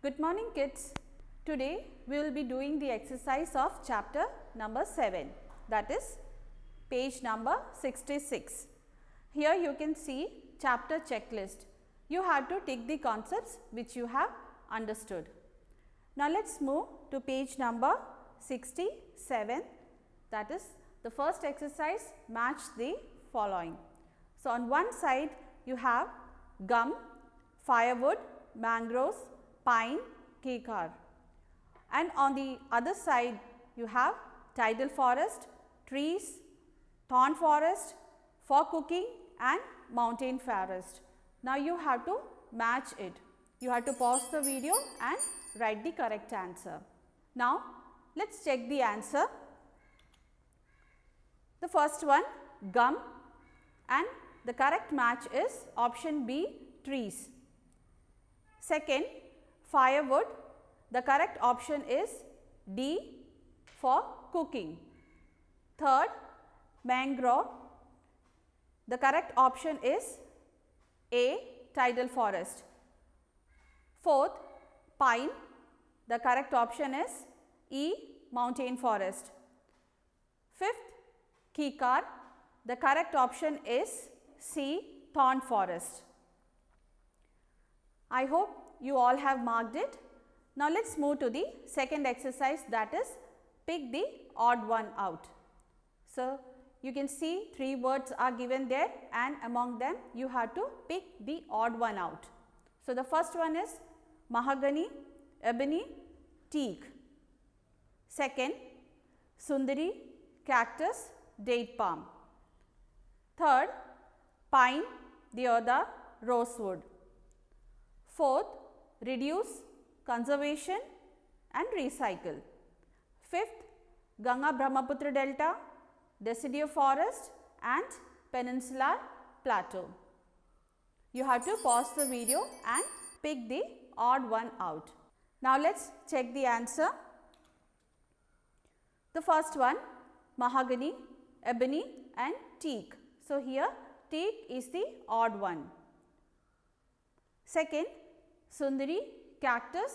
Good morning kids. Today we will be doing the exercise of chapter number 7, that is page number 66. Here you can see chapter checklist. You have to tick the concepts which you have understood. Now let us move to page number 67, that is the first exercise, match the following. So on one side you have gum, firewood, mangroves, pine, kekar, and on the other side you have tidal forest, trees, thorn forest, for cooking and mountain forest. Now you have to match it. You have to pause the video and write the correct answer. Now let us check the answer. The first one, gum, and the correct match is option B, trees. Second, firewood, the correct option is D, for cooking. Third, mangrove, the correct option is A, tidal forest. Fourth, pine, the correct option is E, mountain forest. Fifth, kekar, the correct option is C, thorn forest. I hope you all have marked it. Now let us move to the second exercise, that is pick the odd one out. So you can see 3 words are given there and among them you have to pick the odd one out. So the first one is mahogany, ebony, teak. Second, sundari, cactus, date palm. Third, pine, deodar, rosewood. Fourth, reduce, conservation and recycle. Fifth, Ganga Brahmaputra delta, deciduous forest and peninsular plateau. You have to pause the video and pick the odd one out. Now let us check the answer. The first one, mahogany, ebony and teak. So here teak is the odd one. Second, sundari, cactus,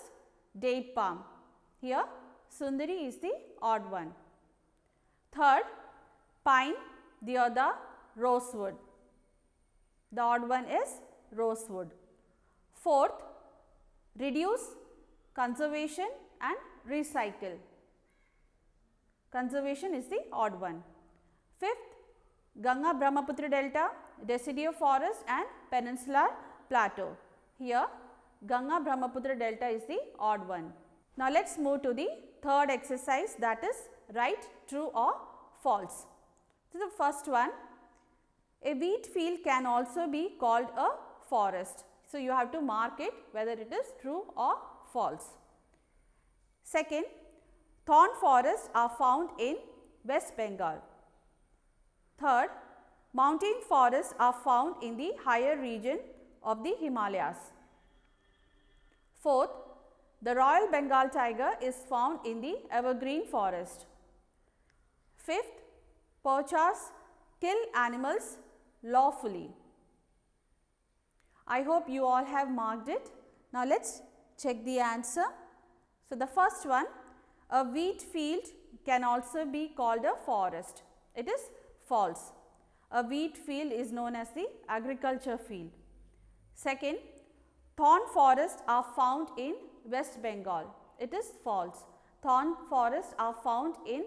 date palm. Here sundari is the odd one. Third, pine, deodar, rosewood. The odd one is rosewood. Fourth, reduce, conservation and recycle. Conservation is the odd one. Fifth, Ganga Brahmaputra delta, deciduous forest and peninsular plateau. Here Ganga Brahmaputra delta is the odd one. Now let us move to the third exercise, that is write true or false. So the first one, a wheat field can also be called a forest. So you have to mark it whether it is true or false. Second, thorn forests are found in West Bengal. Third, mountain forests are found in the higher region of the Himalayas. Fourth, the Royal Bengal tiger is found in the evergreen forest. Fifth, poachers kill animals lawfully. I hope you all have marked it. Now let us check the answer. So the first one, a wheat field can also be called a forest. It is false. A wheat field is known as the agriculture field. Second, thorn forests are found in West Bengal. It is false. Thorn forests are found in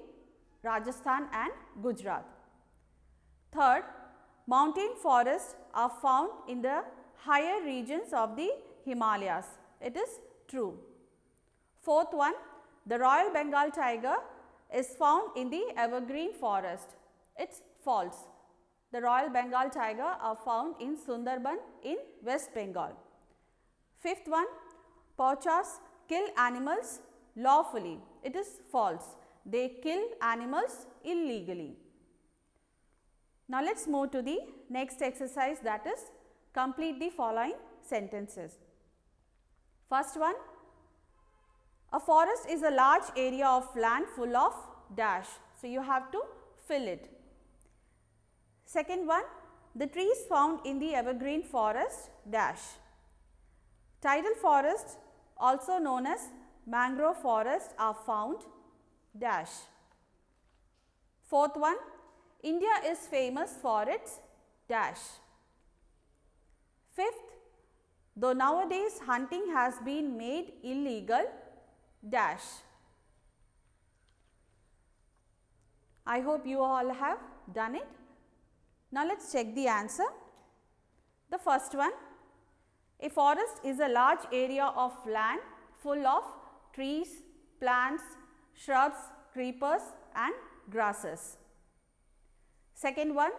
Rajasthan and Gujarat. Third, mountain forests are found in the higher regions of the Himalayas. It is true. Fourth one, the Royal Bengal tiger is found in the evergreen forest. It is false. The Royal Bengal tiger are found in Sundarban in West Bengal. Fifth one, poachers kill animals lawfully. It is false. They kill animals illegally. Now let us move to the next exercise, that is complete the following sentences. First one, a forest is a large area of land full of dash. So you have to fill it. Second one, the trees found in the evergreen forest dash. Tidal forest also known as mangrove forests, are found dash. Fourth one, India is famous for its dash. Fifth, though nowadays hunting has been made illegal dash. I hope you all have done it. Now let us check the answer. The first one, a forest is a large area of land full of trees, plants, shrubs, creepers and grasses. Second one,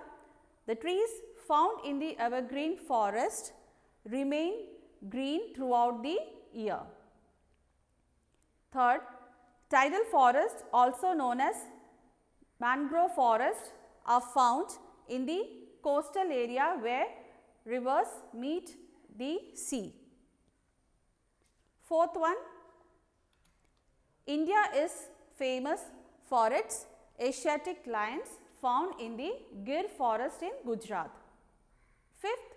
the trees found in the evergreen forest remain green throughout the year. Third, tidal forest, also known as mangrove forest, are found in the coastal area where rivers meet the sea. Fourth one, India is famous for its Asiatic lions found in the Gir forest in Gujarat. Fifth,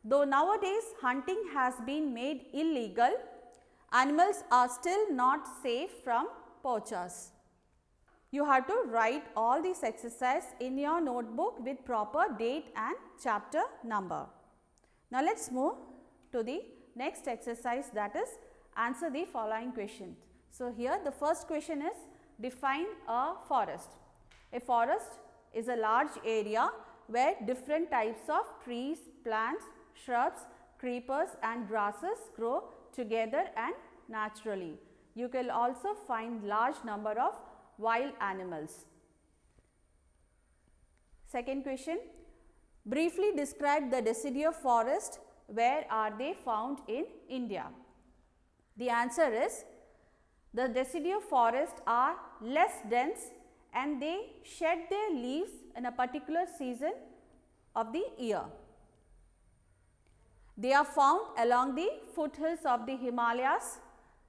though nowadays hunting has been made illegal, animals are still not safe from poachers. You have to write all these exercises in your notebook with proper date and chapter number. Now let us move to the next exercise, that is answer the following questions. So here the first question is define a forest. A forest is a large area where different types of trees, plants, shrubs, creepers and grasses grow together and naturally. You can also find large number of wild animals. Second question, briefly describe the deciduous forest. Where are they found in India? The answer is the deciduous forests are less dense and they shed their leaves in a particular season of the year. They are found along the foothills of the Himalayas,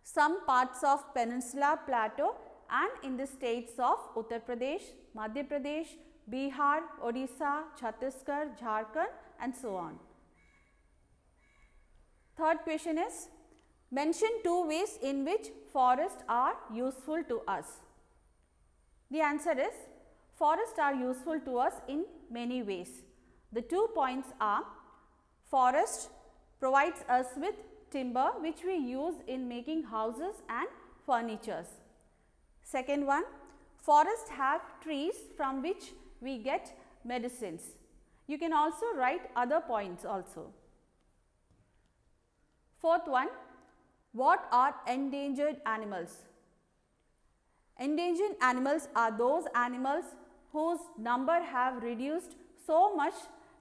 some parts of Peninsula Plateau and in the states of Uttar Pradesh, Madhya Pradesh, Bihar, Odisha, Chhattisgarh, Jharkhand and so on. Third question is, mention two ways in which forests are useful to us. The answer is, forests are useful to us in many ways. The 2 points are, forest provides us with timber which we use in making houses and furnitures. Second one, forests have trees from which we get medicines. You can also write other points also. Fourth one, what are endangered animals? Endangered animals are those animals whose number have reduced so much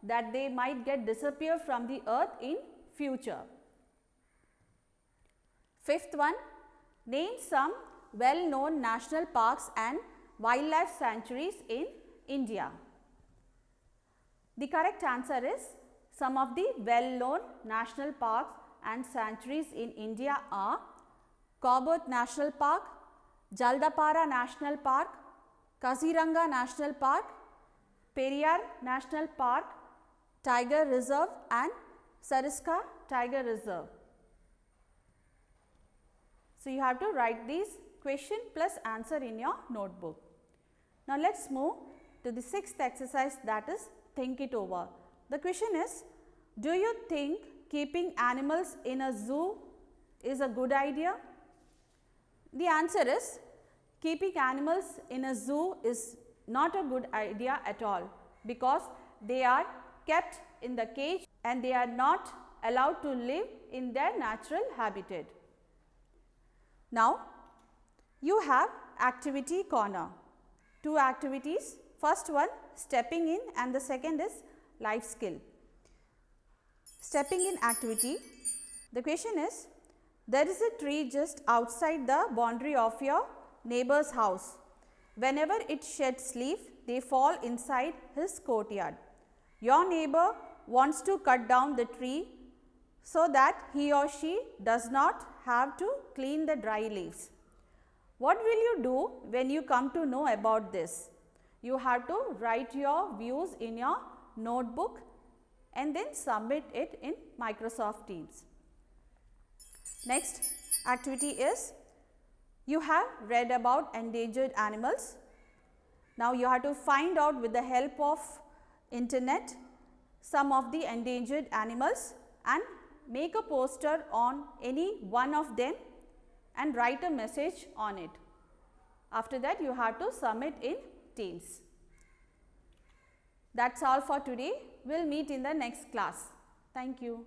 that they might get disappear from the earth in future. Fifth one, name some well-known national parks and wildlife sanctuaries in India. The correct answer is, some of the well-known national parks and sanctuaries in India are Corbett National Park, Jaldapara National Park, Kaziranga National Park, Periyar National Park, Tiger Reserve and Sariska Tiger Reserve. So, you have to write these question plus answer in your notebook. Now, let us move to the sixth exercise, that is think it over. The question is, do you think keeping animals in a zoo is a good idea? The answer is, keeping animals in a zoo is not a good idea at all, because they are kept in the cage and they are not allowed to live in their natural habitat. Now, you have activity corner. Two activities, first one stepping in and the second is life skill. Stepping in activity, the question is, there is a tree just outside the boundary of your neighbor's house. Whenever it sheds leaf, they fall inside his courtyard. Your neighbor wants to cut down the tree so that he or she does not have to clean the dry leaves. What will you do when you come to know about this? You have to write your views in your notebook and then submit it in Microsoft Teams. Next, activity is, you have read about endangered animals. Now, you have to find out with the help of internet some of the endangered animals and make a poster on any one of them and write a message on it. After that, you have to submit in teams. That's all for today. We'll meet in the next class. Thank you.